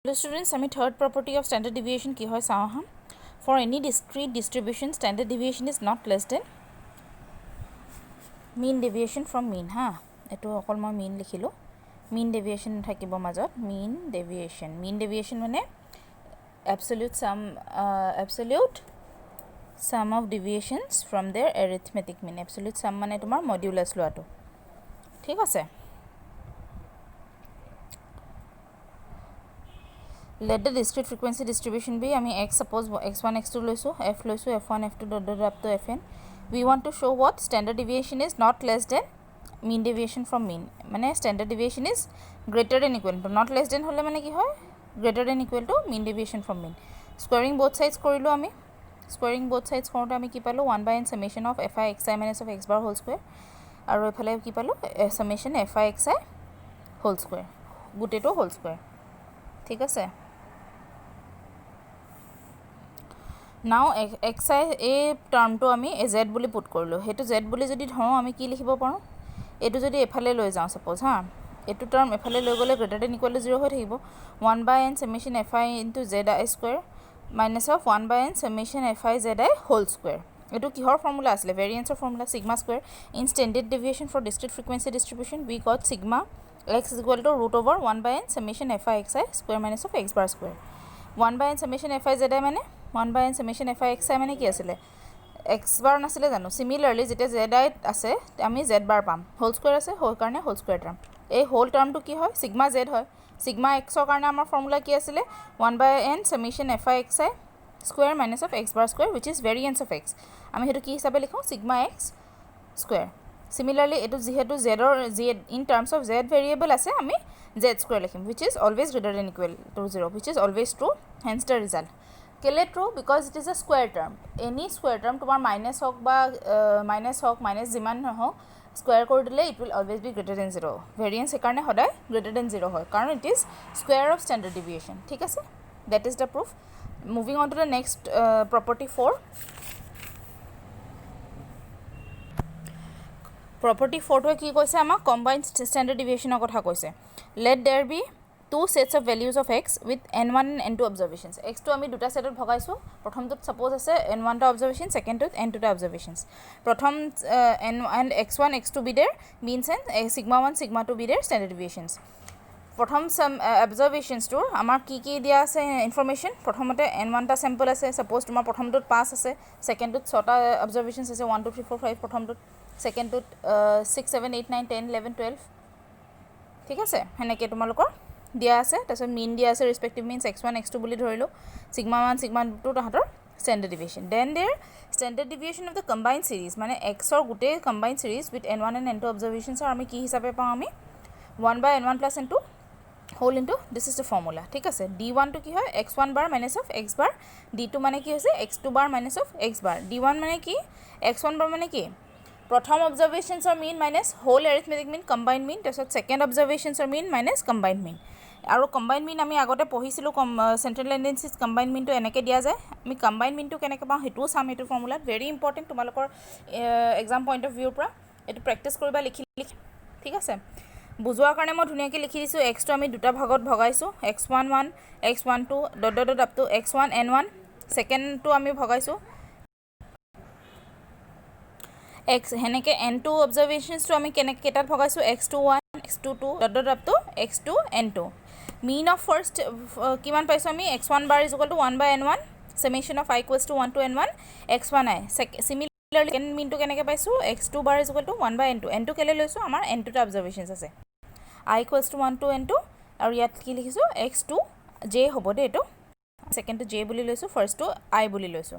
Hello students, আমি third property of standard deviation কি হয় চাওঁ আহা for any discrete distribution standard deviation is not less than mean deviation from mean হা এটো অকল মই mean লিখিলো mean deviation থাকিব মাজত mean deviation মানে absolute sum of deviations from their arithmetic mean absolute sum মানে তোমাৰ modulus লোৱাটো ঠিক আছে Let the discrete frequency distribution be x suppose x1 x2 loisu f loisu f1 f2 dot dot up to fn we want to show what standard deviation is not less than mean deviation from mean mane standard deviation is greater than equal to not less than hole mane ki hoy greater than equal to mean deviation from mean squaring both sides korilu ami squaring both sides koruto ami ki palo 1 by n summation of fi xi minus of x bar whole square aru ephale ki palo summation fi xi whole square guteto whole square ঠিক আছে Now xi a term to আমি z বুলি put কৰিলো হেতু z বুলি যদি ধৰো আমি কি লিখিব পাৰো এটো যদি এফালে লৈ যাও সাপোজ হা এটো টার্ম এফালে লৈ গলে গ্রেটার দেন ইকুয়াল টু 0 হৈ থাকিব 1 by n summation fi into zi square minus of 1 by n summation fi zi whole square এটো কিহৰ ফৰ্মুলা আছিল ভেৰিয়েন্সৰ formula sigma square in standard deviation for discrete frequency distribution we got sigma x is equal to root over 1 by n summation fi xi square minus of x bar square 1 by n summation fi zi মানে 1 by n summation fi xi মানে কি আছিল x bar নাছিলে জানো similarly যেটা zi আছে আমি z bar পাম হোল স্কয়ার আছে হোল কাৰণে হোল স্কয়াৰ টাৰ্ম এই হোল টাৰ্মটো কি হয় sigma z হয় sigma x ৰ কাৰণে আমাৰ ফর্মুলা কি আছিল 1 by n summation fi xi square minus of x bar square which is variance of x আমি হেতু কি হিচাপে লিখো sigma x square similarly এটো যেহেতু z or z in terms of z variable আছে আমি z square লিখিম which is always greater than equal to 0 which is always true hence the result kele true because it is a square term any square term tomar minus hok ba minus jiman ho square kor dile it will always be greater than 0 variance e karone hoday greater than 0 hoy karon it is square of standard deviation thik ase that is the proof moving on to the next property 4 property 4 to ki koise ama combined standard deviation er kotha koise let there be two sets of values of x with n1 and n2 observations x to ami duta set ot bhagaisu prothom to suppose ase n1 ta observation second to n2 ta observations prothom n and x1 x2 be there means and sigma 1 sigma 2 be there standard deviations prothom some observations to amar ki dia ase information prothomote n1 ta sample ase suppose tomar prothom to 5 ase second to 6 ta observations ase 1 2 3 4 5 prothom to second to 6 7 8 9 10 11 12 ঠিক আছে হেনেকে তোমালোকৰ দিয়া আছে তাছত mean দিয়া আছে respective means x1 x2 বুলি ধৰিলো sigma 1 sigma 2 তাহাতৰ standard deviation then their standard deviation of the combined series মানে x or গুটে combined series with n1 and n2 observations are আমি কি হিচাপে পাও আমি 1 by n1 plus n2 whole into this is the formula ঠিক আছে d1 to কি হয় x1 bar minus of x bar d2 মানে কি হৈছে x2 bar minus of x bar d1 মানে কি x1 bar মানে কি প্রথম observations are mean minus whole arithmetic mean combined mean তাছত second observations are mean minus combined mean আৰু combined mean আমি আগতে পঢ়িছিলো central tendencies combined mean to এনেকে দিয়া যায় আমি combined mean to কেনেকে পাও হেতু সাম হেতু ফর্মুলা very important তোমালোকৰ exam point of view পৰা এটো প্ৰ্যাকটিছ কৰিবা লিখি ঠিক আছে বুজোৱাৰ কাৰণে মই ধুনিয়াকে লিখি দিছো x to আমি দুটা ভাগত ভগাইছো x11 x12 dot dot up to x1 n1 second to আমি ভগাইছো x হেনেকে n2 observations to আমি কেনেকে কেটাত ভগাইছো x21 x22 dot dot up to x2 n2 mean of first কিমান পাইছো আমি x1 bar is equal to 1 by n1 summation of I equals to 1 to n1 x1 i similarly n mean to কেনেকে পাইছো x2 bar is equal to 1 by n2 n2 কেলে লৈছো আমাৰ n2 টা observations আছে I equals to 1 to n2 আৰু ইয়াত কি লিখিছো x2 j হ'ব দে এটো second to j বুলি লৈছো first to I বুলি লৈছো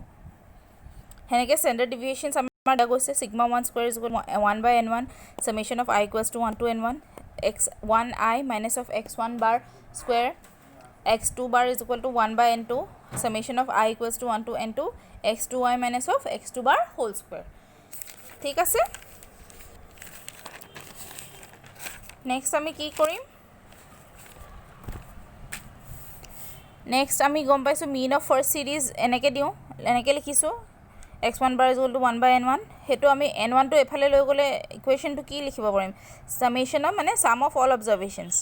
হেনেকে standard deviations আমাৰ দা গৈছে sigma 1 square is equal to 1 by n1 summation of I equals to 1 to n1 x1i minus of x1 bar square x2 bar is equal to 1 by n2 summation of I equals to 1 to n2 x2i minus of x2 bar whole square ঠিক আছে next আমি কি কৰিম next আমি গম পাইছো mean of first series এনেকে দিও এনেকে লিখিছো x1 bar is equal to 1 by n1 হেতু আমি n1 to এফালে লৈ গলে ইকুয়েশন to কি লিখিব পাৰিম summation of মানে sum of all observations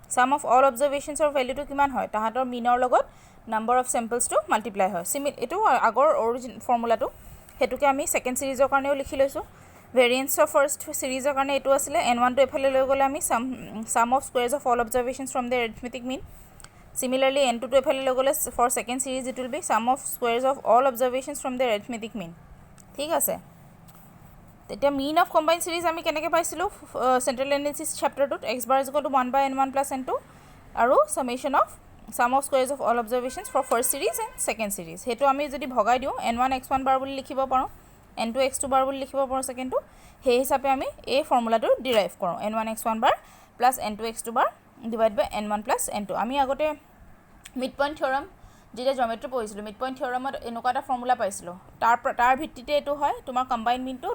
sum of all observations or value to কিমান হয় তাহাতৰ মিনৰ লগত number of samples to multiply হয় এটো আগৰ অৰিজিন ফৰ্মুলাটো হেতুকে আমি সেকেন্ড সিৰিজৰ কাৰণেও লিখি লৈছো variance of first series কাৰণে এটো আছিল n1 to এফালে লৈ গলে আমি sum of squares of all observations from the arithmetic mean similarly n2 to এফালে লৈ গলে for second series it will be sum of squares of all observations from the arithmetic mean ঠিক আছে তেতিয়া mean of combined series আমি কেনেকৈ পাইছিলো central analysis chapter টোত x bar is equal to 1 by n1 plus n2 আৰু summation of sum of squares of all observations for first series and second series হেতু আমি যদি ভগাই দিও n1 x1 bar বুলি লিখিব পাৰো n2 x2 bar বুলি লিখিব পাৰো সেকেন্ডটো সেই হিচাপে আমি এই ফৰ্মুলাটো ডিৰাইভ কৰো n1 x1 bar plus n2 x2 bar divided by n1 plus n2 আমি আগতে মিড পইণ্ট থিওৰাম যেটা জিওমেট্ৰি পঢ়িছিলো মিড পইণ্ট থিওৰামত এনেকুৱা এটা ফৰ্মুলা পাইছিলো তাৰ ভিত্তিতে এটো হয় তোমাৰ কম্বাইন মিনটো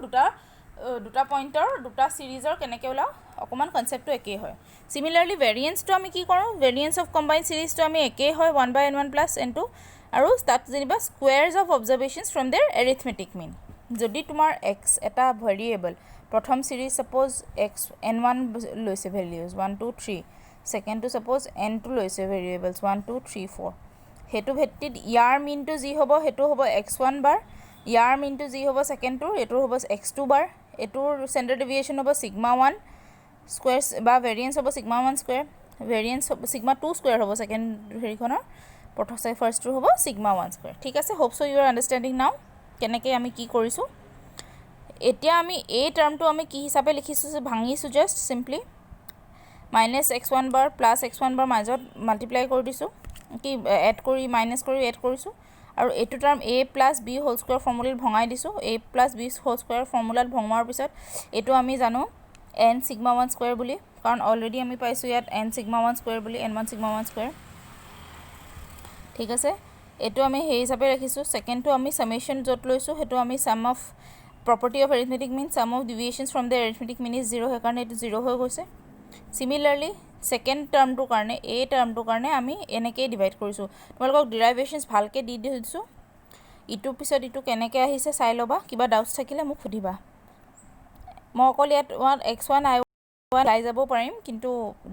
দুটা পইণ্টৰ দুটা সিৰিজৰ কেনেকৈ ওলাও অকমান কনসেপ্টটো একেই হয় সিমিলাৰলি ভেৰিয়েন্সটো আমি কি কৰো ভেৰিয়েন্স অফ কম্বাইন সিৰিজটো আমি একেই হয় 1 by n1 plus n2 আৰু তাত যেনিবা স্কয়াৰস অফ অবজাৰভেশনস ফ্ৰম देयर এৰিথমেটিক মিন যদি তোমাৰ x এটা ভেৰিয়েবল প্ৰথম সিৰিজ সাপোজ x n1 লৈছে values 1 2 3 second two suppose n2 লৈছে ভেৰিয়েবলস 1 2 3 4 হেতু ভিত্তিত ইয়াৰ মিনটো যি হ'ব হেতু হ'ব x1 bar ইয়াৰ মিনটো যি হ'ব সেকেন্ড টু এটো হ'ব x2 bar এটোৰ সেন্টাৰ ডেভিয়েশন হ'ব sigma 1 স্কয়াৰস বা ভেৰিয়েন্স হ'ব sigma 1 স্কয়াৰ ভেৰিয়েন্স হ'ব sigma 2 স্কয়াৰ হ'ব সেকেন্ড হেৰিখনৰ প্ৰথম ফাৰ্স্ট টু হ'ব sigma 1 স্কয়াৰ ঠিক আছে হোপ সো ইউ আৰ আন্ডাৰষ্টেণ্ডিং নাও কেনেকৈ আমি কি কৰিছো এতিয়া আমি এই টাৰ্মটো আমি কি হিচাপে লিখিছো ভাঙিছো just simply minus x1 bar plus x1 bar মাজত মাল্টিপ্লাই কৰি দিছো কি এড কৰি মাইনাস কৰি এড কৰিছো আৰু এটো term a plus b whole square ফৰ্মুলাত ভঙাই দিছো a plus b whole square ফৰ্মুলাত ভঙাৰ পিছত এটো আমি জানো n sigma 1 স্কয়াৰ বুলি কাৰণ অলৰেডি আমি পাইছো ইয়াত n sigma 1 স্কয়াৰ বুলি n1 sigma 1 স্কয়াৰ ঠিক আছে এটো আমি হেই হিচাপে ৰাখিছো সেকেন্ডটো আমি সামেশন যত লৈছো হেতু আমি sum of property of arithmetic mean sum of deviations from the arithmetic mean is 0 হে কাৰণে এটো 0 হৈ গৈছে Similarly, second term to karne a term to karne ami eneke divide korisu তোমালোকক ডেৰিভেশনস ভালকে দি দিছো ইটো পিছত ইটো কেনেকে আহিছে চাই লবা কিবা ডাউটস থাকিলে মোক খুদিবা মই অকল ইয়াত x1 i1 লাই যাব পাৰিম কিন্তু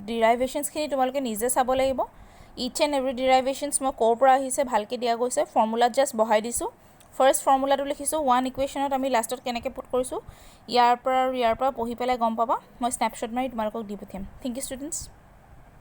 ডেৰিভেশনস খিনি তোমালোকে নিজে চাব লাগিব each and every derivations মই কৰ পৰা আহিছে ভালকে দিয়া গৈছে ফৰ্মুলা জাস্ট বহাই দিছো ফাৰ্স্ট ফৰ্মুলাটো লিখিছো ওয়ান ইকুৱেচনত আমি লাষ্টত কেনেকৈ পুট কৰিছো ইয়াৰ পৰা পঢ়ি পেলাই গম পাবা মই স্ন্যাপশ্বট মাৰি তোমালোকক দি পঠিয়াম থ্যাংক ইউ ষ্টুডেন্টস